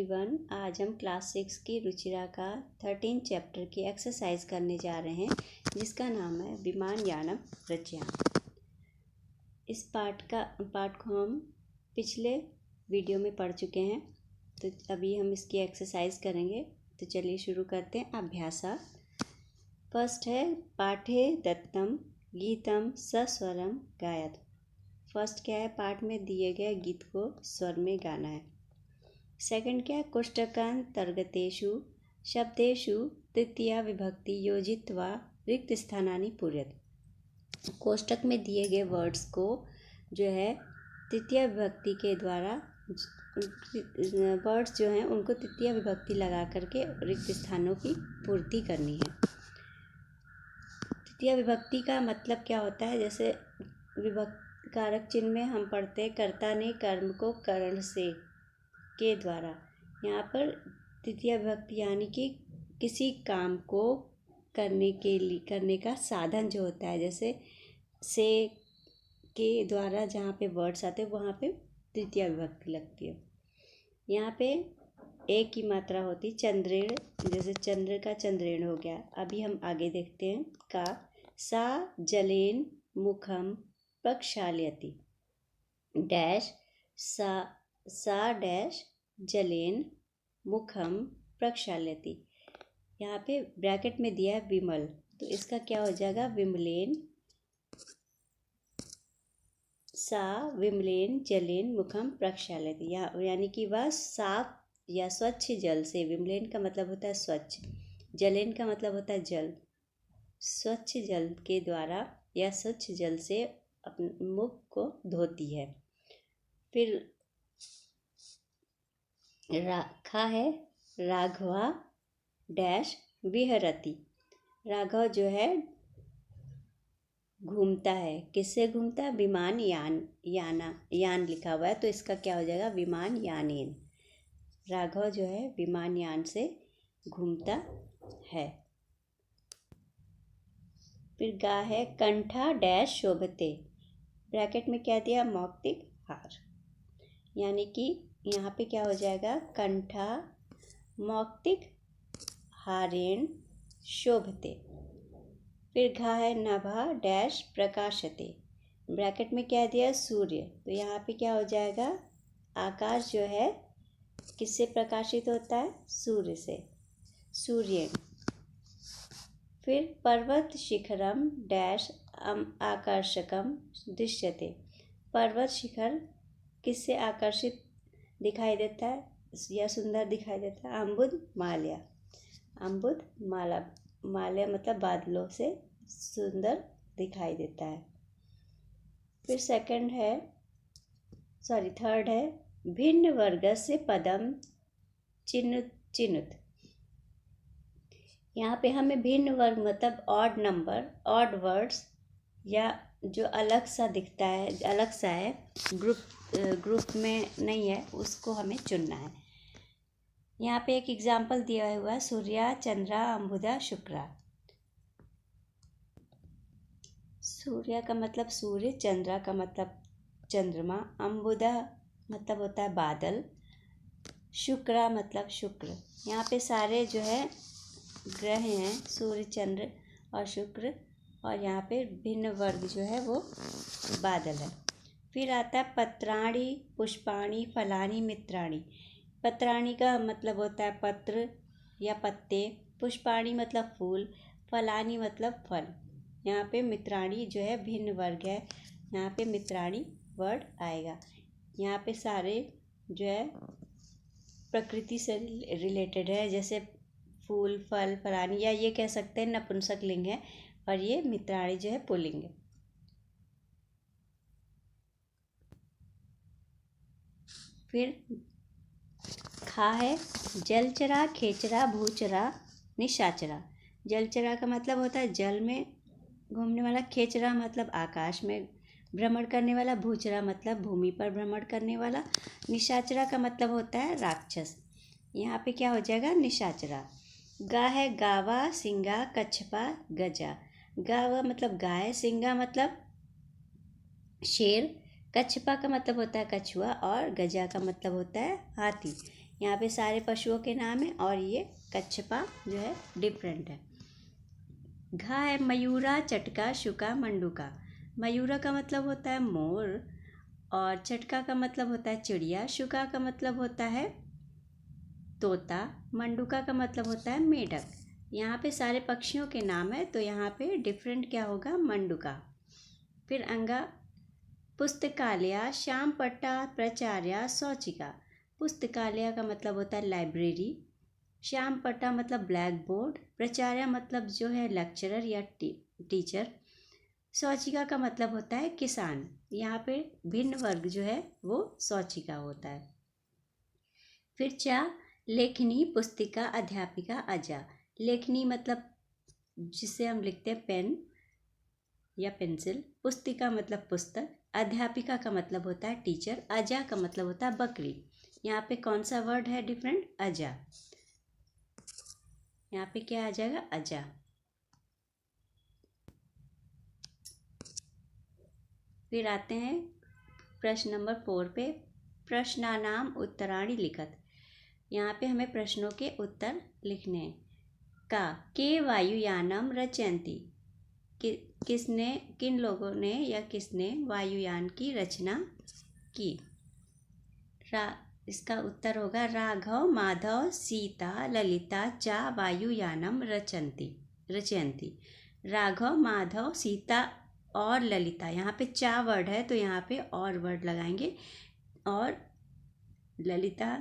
Everyone, आज हम class 6 की रुचिरा का 13 चैप्टर की एक्सरसाइज करने जा रहे हैं, जिसका नाम है विमानयानम रचयाम। इस पाठ को हम पिछले वीडियो में पढ़ चुके हैं, तो अभी हम इसकी एक्सरसाइज करेंगे। तो चलिए शुरू करते हैं। अभ्यासा फर्स्ट है पाठे दत्तम गीतम सस्वरम गायत। फर्स्ट क्या है, पाठ में दिए गए गीत को स्वर में गाना है। सेकंड क्या है, कोष्टकांतर्गतेषु शब्देषु तृतीया विभक्ति योजित्वा रिक्त स्थानानि पूरयत। कोष्टक में दिए गए वर्ड्स को जो है तृतीया विभक्ति के द्वारा वर्ड्स जो हैं उनको तृतीया विभक्ति लगा करके रिक्त स्थानों की पूर्ति करनी है। तृतीया विभक्ति का मतलब क्या होता है, जैसे विभक्ति कारक चिन्ह में हम पढ़ते हैं कर्ता ने कर्म को करण से के द्वारा। यहाँ पर तृतीया विभक्ति यानी कि किसी काम को करने का साधन जो होता है, जैसे से के द्वारा जहाँ पे वर्ड्स आते हैं वहाँ पे तृतीया विभक्ति लगती है। यहाँ पे एक की मात्रा होती चंद्रेण, जैसे चंद्र का चंद्रेण हो गया। अभी हम आगे देखते हैं का सा जलेन मुखम प्रक्षालयति डैश सा डैश जलेन मुखम प्रक्षालयति। यहाँ पे ब्रैकेट में दिया है विमल, तो इसका क्या हो जाएगा, विमलेन सा विमलेन जलेन मुखम प्रक्षालयति। यानी कि वह साफ या स्वच्छ जल से, विमलेन का मतलब होता है स्वच्छ, जलेन का मतलब होता है जल, स्वच्छ जल के द्वारा या स्वच्छ जल से अपने मुख को धोती है। फिर रखा है राघवा डैश विहरती। राघव जो है घूमता है, किससे घूमता है, विमान यान लिखा हुआ है, तो इसका क्या हो जाएगा, विमान यानेन। राघव जो है विमान यान से घूमता है। फिर गा है कंठा डैश शोभते, ब्रैकेट में क्या दिया, मौक्तिक हार, यानी कि यहाँ पे क्या हो जाएगा, कंठा मौक्तिक हारेण शोभते। फिर घा है नभा डैश प्रकाशते, ब्रैकेट में क्या दिया, सूर्य, तो यहाँ पे क्या हो जाएगा, आकाश जो है किससे प्रकाशित होता है, सूर्य से, सूर्येण। फिर पर्वत शिखरम डैश आकर्षकम दृश्यते, पर्वत शिखर किससे आकर्षित दिखाई देता है या सुंदर दिखाई देता है, अम्बुद माल्या, अम्बुद माल्या मतलब बादलों से सुंदर दिखाई देता है। फिर थर्ड है भिन्न वर्ग से पदम चिन्नुत। यहाँ पे हमें भिन्न वर्ग मतलब ऑड नंबर, ऑड वर्ड्स या जो अलग सा दिखता है, अलग सा है, ग्रुप में नहीं है, उसको हमें चुनना है। यहाँ पे एक एग्जाम्पल दिया हुआ है, सूर्या चंद्रा अम्बुदा शुक्रा। सूर्या का मतलब सूर्य, चंद्रा का मतलब चंद्रमा, अम्बुदा मतलब होता है बादल, शुक्रा मतलब शुक्र। यहाँ पे सारे जो है ग्रह हैं, सूर्य चंद्र और शुक्र, और यहाँ पे भिन्न वर्ग जो है वो बादल है। फिर आता है पत्राणि पुष्पाणि फलानि मित्राणि। पत्राणि का मतलब होता है पत्र या पत्ते, पुष्पाणि मतलब फूल, फलानि मतलब फल। यहाँ पे मित्राणि जो है भिन्न वर्ग है, यहाँ पे मित्राणि वर्ड आएगा। यहाँ पे सारे जो है प्रकृति से रिलेटेड है, जैसे फूल फल फलानि, या ये कह सकते हैं नपुंसक लिंग है, और ये मित्राणि जो है पुल्लिंग है। फिर खा है जलचरा खेचरा भूचरा निशाचरा। जलचरा का मतलब होता है जल में घूमने वाला, खेचरा मतलब आकाश में भ्रमण करने वाला, भूचरा मतलब भूमि पर भ्रमण करने वाला, निशाचरा का मतलब होता है राक्षस। यहाँ पे क्या हो जाएगा, निशाचरा। गा है गावा सिंगा कच्छपा गजा। गावा मतलब गाय, सिंगा मतलब शेर, कच्छपा का मतलब होता है कछुआ, और गजा का मतलब होता है हाथी। यहाँ पे सारे पशुओं के नाम है और ये कच्छपा जो है डिफरेंट है। घा है मयूरा, चटका, शुका, मंडूका। मयूरा का मतलब होता है मोर, और चटका का मतलब होता है चिड़िया, शुका का मतलब होता है तोता, मंडूका का मतलब होता है मेढक। यहाँ पे सारे पक्षियों के नाम है, तो यहाँ पे डिफरेंट क्या होगा, मंडूका। फिर अंगा पुस्तकालय, श्याम पट्टा, प्राचार्य, शौचिका। पुस्तकालय का मतलब होता है लाइब्रेरी, श्याम पट्टा मतलब ब्लैक बोर्ड, प्राचार्य मतलब जो है लेक्चरर या टीचर, शौचिका का मतलब होता है किसान। यहाँ पे भिन्न वर्ग जो है वो शौचिका होता है। फिर चा लेखनी, पुस्तिका, अध्यापिका, अजा। लेखनी मतलब जिसे हम लिखते हैं पेन या पेंसिल, पुस्तिका मतलब पुस्तक, अध्यापिका का मतलब होता है टीचर, अजा का मतलब होता है बकरी। यहाँ पे कौन सा वर्ड है डिफरेंट, अजा। यहाँ पे क्या आ जाएगा, अजा। फिर आते हैं प्रश्न नंबर 4 पे, प्रश्नानाम उत्तराणि लिखत। यहाँ पे हमें प्रश्नों के उत्तर लिखने हैं। का के वायुयानम रचयन्ति, किसने, किन लोगों ने या किसने वायुयान की रचना की। इसका उत्तर होगा राघव, माधव, सीता, ललिता चा वायुयानम रचयन्ति। राघव, माधव, सीता और ललिता, यहाँ पे चा वर्ड है तो यहाँ पे और वर्ड लगाएंगे, और ललिता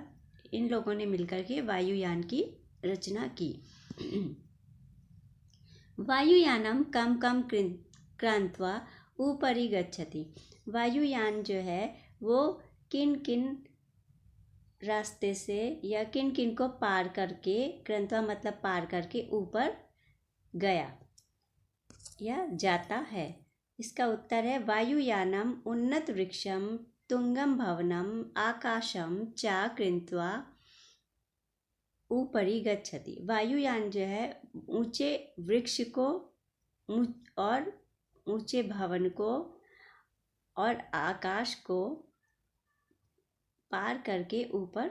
इन लोगों ने मिलकर के वायुयान की रचना की। वायुयानम कम कम क्रांत्वा ऊपरी गच्छति। वायुयान जो है वो किन किन रास्ते से या किन किन को पार करके, क्रंत्वा मतलब पार करके, ऊपर गया या जाता है। इसका उत्तर है वायुयानम उन्नत वृक्षम तुंगम भवनम आकाशम चा कृत्वा ऊपरी गच्छति। वायुयान जो है ऊंचे वृक्ष को और ऊंचे भवन को और आकाश को पार करके ऊपर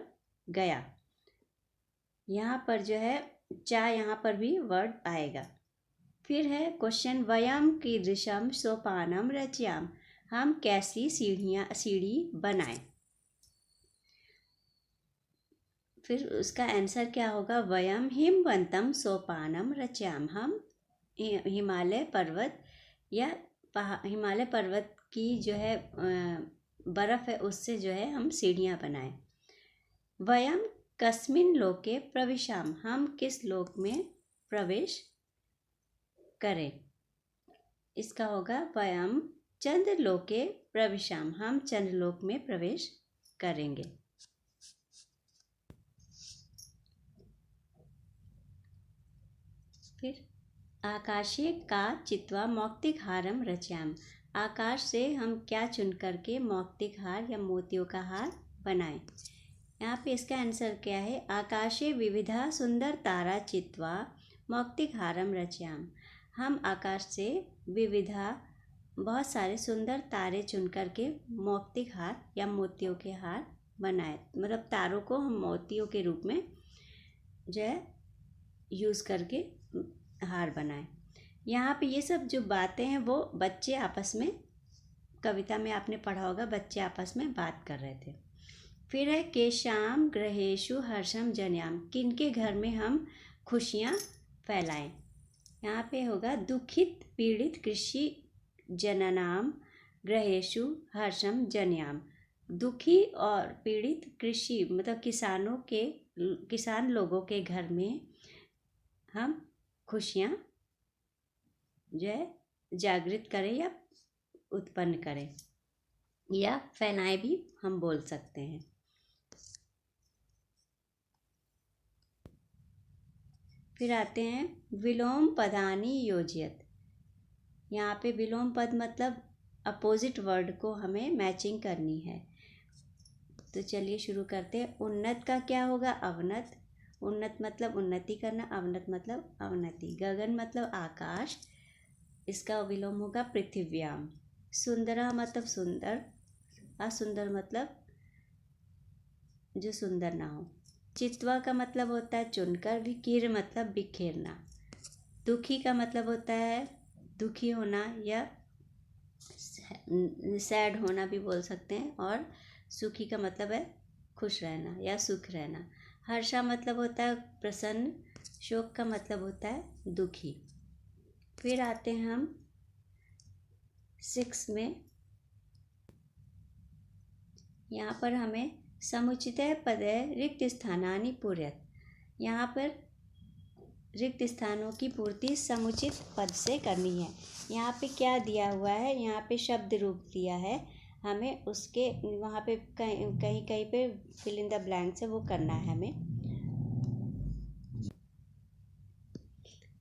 गया। यहाँ पर जो है चा, यहाँ पर भी वर्ड आएगा। फिर है क्वेश्चन, वयम कीदृशम सोपानम रचयाम। हम कैसी सीढ़ी बनाएं। फिर उसका आंसर क्या होगा, वयम हिमवंतम सोपानम रचयाम। हम हिमालय पर्वत या हिमालय पर्वत की जो है बर्फ़ है उससे जो है हम सीढ़ियाँ बनाएं। वयम कस्मिन लोके प्रविशाम। हम किस लोक में प्रवेश करें। इसका होगा वयम चंद्रलोके प्रविशाम। हम चंद्रलोक में प्रवेश करेंगे। फिर आकाशे का चित्वा मौक्तिक हारम रचयाम। आकाश से हम क्या चुन करके मौक्तिक हार या मोतियों का हार बनाएं। यहाँ पे इसका आंसर क्या है, आकाशे विविधा सुंदर तारा चित्वा मौक्तिक हारम रचयाम। हम आकाश से विविधा बहुत सारे सुंदर तारे चुन करके मौक्तिक हार या मोतियों के हार बनाए। मतलब तारों को हम मोतियों के रूप में जो है यूज़ करके हार बनाए। यहाँ पे ये सब जो बातें हैं वो बच्चे आपस में, कविता में आपने पढ़ा होगा, बच्चे आपस में बात कर रहे थे। फिर है केशाम ग्रहेशु हर्षम जनयाम। किनके घर में हम खुशियाँ फैलाएं। यहाँ पे होगा दुखित पीड़ित कृषि जननाम ग्रहेशु हर्षम जनयाम। दुखी और पीड़ित कृषि मतलब किसान लोगों के घर में हम खुशियाँ जो है जागृत करें या उत्पन्न करें या फैलाएं भी हम बोल सकते हैं। फिर आते हैं विलोम पदानी योजयत। यहाँ पे विलोम पद मतलब अपोजिट वर्ड को हमें मैचिंग करनी है। तो चलिए शुरू करते हैं। उन्नत का क्या होगा, अवनत। उन्नत मतलब उन्नति करना, अवनत मतलब अवनति। गगन मतलब आकाश, इसका विलोम होगा पृथिव्याम। सुंदरा मतलब सुंदर, असुंदर मतलब जो सुंदर ना हो। चित्वा का मतलब होता है चुनकर, विकीर्ण मतलब बिखेरना। दुखी का मतलब होता है दुखी होना या सैड होना भी बोल सकते हैं, और सुखी का मतलब है खुश रहना या सुख रहना। हर्षा मतलब होता है प्रसन्न, शोक का मतलब होता है दुखी। फिर आते हैं हम 6 में। यहाँ पर हमें समुचितः पदे रिक्त स्थानानि पूरयत। यहाँ पर रिक्त स्थानों की पूर्ति समुचित पद से करनी है। यहाँ पे क्या दिया हुआ है, यहाँ पे शब्द रूप दिया है, हमें उसके वहाँ पे कहीं कहीं पे फिल इन द ब्लैंक से वो करना है हमें।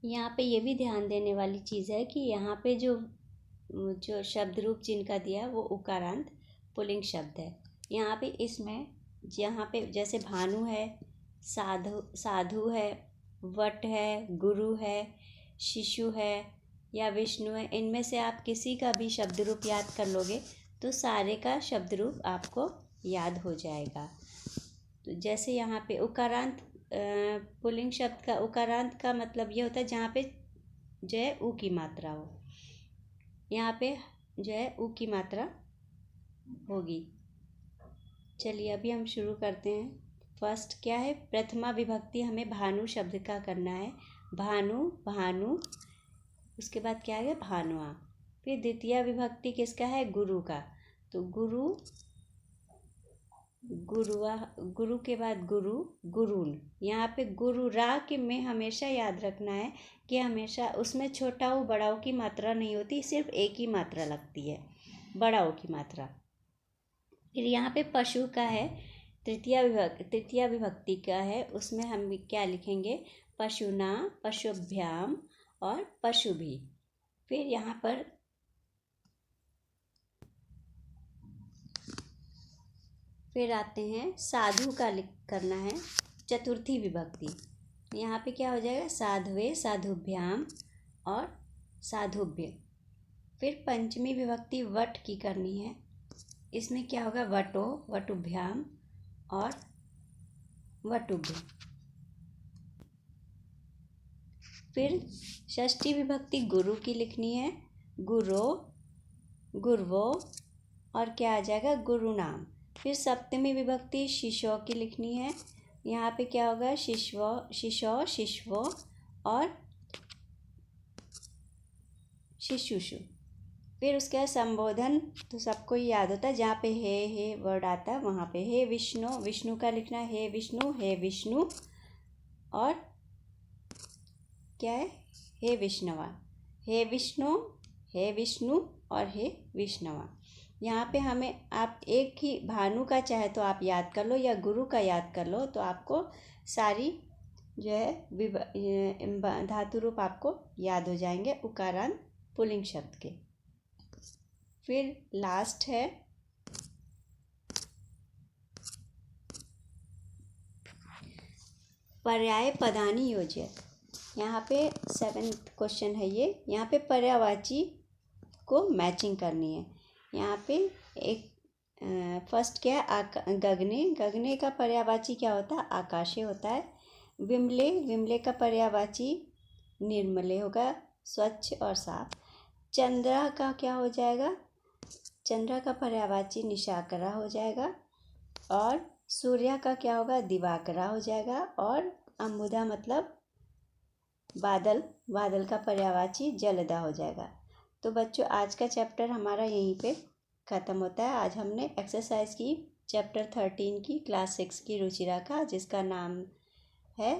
यहाँ पे ये भी ध्यान देने वाली चीज़ है कि यहाँ पे जो शब्द रूप जिनका दिया वो उकारांत पुल्लिंग शब्द है। यहाँ पे इसमें यहाँ पे जैसे भानु है, साधु है, वट है, गुरु है, शिशु है या विष्णु है, इनमें से आप किसी का भी शब्द रूप याद कर लोगे तो सारे का शब्द रूप आपको याद हो जाएगा। तो जैसे यहाँ पे उकारांत पुल्लिंग शब्द का उकारांत का मतलब ये होता है जहाँ पे जो है ऊ की मात्रा हो। यहाँ पे जो है ऊ की मात्रा होगी। चलिए अभी हम शुरू करते हैं। फर्स्ट क्या है, प्रथमा विभक्ति हमें भानु शब्द का करना है। भानु, भानु, उसके बाद क्या है भानुआ। फिर द्वितीय विभक्ति किसका है, गुरु का। तो गुरु, गुरुआ, गुरु के बाद गुरु, गुरुन। यहाँ पे गुरु रा के में हमेशा याद रखना है कि हमेशा उसमें छोटा ऊ बड़ा ऊ की मात्रा नहीं होती, सिर्फ एक ही मात्रा लगती है, बड़ा ऊ की मात्रा। फिर यहाँ पे पशु का है, तृतीया विभक्ति का है, उसमें हम क्या लिखेंगे, पशुना, पशुभ्याम और पशु भी। फिर यहाँ पर फिर आते हैं साधु का करना है, चतुर्थी विभक्ति। यहाँ पे क्या हो जाएगा, साध्वे, साधुभ्याम और साधुभ्य। फिर पंचमी विभक्ति वट की करनी है, इसमें क्या होगा, वटो, वटुभ्याम और वटुभ्य। फिर षष्ठी विभक्ति गुरु की लिखनी है, गुरो, गुरवो और क्या आ जाएगा, गुरु नाम। फिर सप्तमी विभक्ति शिशो की लिखनी है, यहाँ पे क्या होगा, शिशवो, शिशो, शिशवो और शिशुषु। फिर उसके बाद संबोधन तो सबको ही याद होता है, जहाँ पे हे वर्ड आता है वहाँ पे हे विष्णु, विष्णु का लिखना है हे विष्णु, हे विष्णु और क्या है, हे विष्णवा, हे विष्णु, हे विष्णु और हे विष्णवा। यहाँ पे हमें आप एक ही भानु का चाहे तो आप याद कर लो या गुरु का याद कर लो, तो आपको सारी जो है धातु रूप आपको याद हो जाएंगे उकारांत पुल्लिंग शब्द के। फिर लास्ट है पर्याय पदानि योजयत। यहाँ पे 7th क्वेश्चन है ये। यहाँ पे पर्यायवाची को मैचिंग करनी है। यहाँ पे एक फर्स्ट क्या है, गगने, गगने का पर्यायवाची क्या होता है, आकाशे होता है। विमले, विमले का पर्यायवाची निर्मले होगा, स्वच्छ और साफ। चंद्रा का क्या हो जाएगा, चंद्रा का पर्यायवाची निशाकरा हो जाएगा। और सूर्या का क्या होगा, दिवाकरा हो जाएगा। और अम्बुदा मतलब बादल, बादल का पर्यायवाची जलदा हो जाएगा। तो बच्चों आज का चैप्टर हमारा यहीं पे ख़त्म होता है। आज हमने एक्सरसाइज की चैप्टर 13 की क्लास 6 की रुचिरा का, जिसका नाम है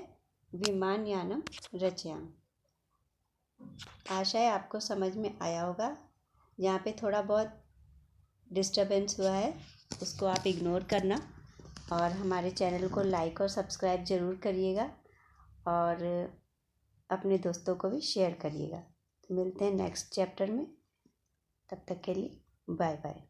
विमानयानम रचयाम। आशा है आपको समझ में आया होगा। यहाँ पे थोड़ा बहुत डिस्टर्बेंस हुआ है उसको आप इग्नोर करना, और हमारे चैनल को लाइक और सब्सक्राइब ज़रूर करिएगा और अपने दोस्तों को भी शेयर करिएगा। तो मिलते हैं नेक्स्ट चैप्टर में, तब तक के लिए बाय बाय।